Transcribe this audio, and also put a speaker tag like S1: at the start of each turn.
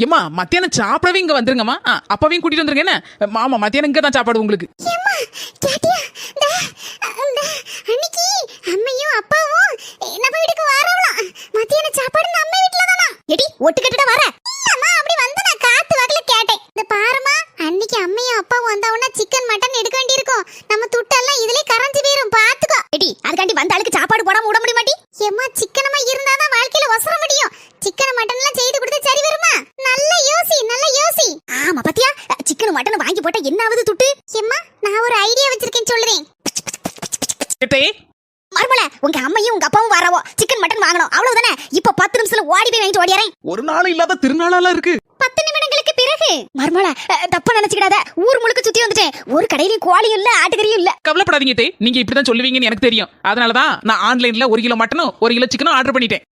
S1: ஏமா மத்தியானம் சாப்பிடவே இங்க வந்துருங்கம்மா. அப்பாவையும் கூட்டிட்டு வந்துருங்க. என்ன மாமா மத்தியானம் இங்க தான் சாப்பாடு உங்களுக்கு.
S2: அன்னைக்கு அம்மையும் அப்பாவும் நம்ம வீட்டுக்கு வரவலாம். மத்தியானம் சாப்பாடு நம்ம வீட்ல தானா? எடி ஒட்டு கட்டட வர. இல்லம்மா அப்படி வந்து நான் காத்து வாக்குல கேட்டேன். இந்த பாருமா அன்னைக்கு அம்மையும் அப்பாவும் வந்தாவனா சிக்கன் மட்டன் எடுக்க வேண்டியிருக்கும். நம்ம துட்டெல்லாம் இதுலயே கரஞ்சு போயிரும் பாத்துக்கோ. எடி அதுக்காண்டி வந்த ஆளுக்கு சாப்பாடு போடாம விட முடிய மாட்டி. ஏம்மா சிக்கனமா இருந்தாதான் வாழ்க்கையில ஒசர முடியும். சிக்கன் மட்டன் எல்லாம் செய்து கொடுத்து சரி வருமா? நல்ல யோசி நல்ல யோசி. ஆமா பாத்தியா சிக்கன் மட்டன் வாங்கி போட்டா என்ன ஆகுது துட்டு? ஏம்மா நான் ஒரு ஐடியா வச்சிருக்கேன் சொல்றேன். மர்மல உங்க அம்மையும் உங்க அப்பாவும் வரவோ சிக்கன் மட்டன் வாங்கணும் அவ்வளவுதானே. இப்ப 10 நிமிஷத்துல ஓடி போய் வாங்கிட்டு ஓடிறேன்.
S1: ஒரு நாள் இல்லாத திருநாளால இருக்கு.
S2: 10 நிமிடங்களுக்கு பிறகு மர்மல தப்பா நினைச்சுக்கிடாத. ஊர் முழுக்க சுத்தி வந்துட்டேன். ஒரு கடையிலயும் கோழியும் இல்ல ஆட்டுக்கறியும் இல்ல.
S1: கவலைப்படாதீங்க தே, நீங்க இப்படிதான் சொல்லுவீங்கன்னு எனக்கு தெரியும். அதனாலதான் நான் ஆன்லைன்ல 1 கிலோ மட்டனும் 1 கிலோ சிக்கனும் ஆர்டர் பண்ணிட்டேன்.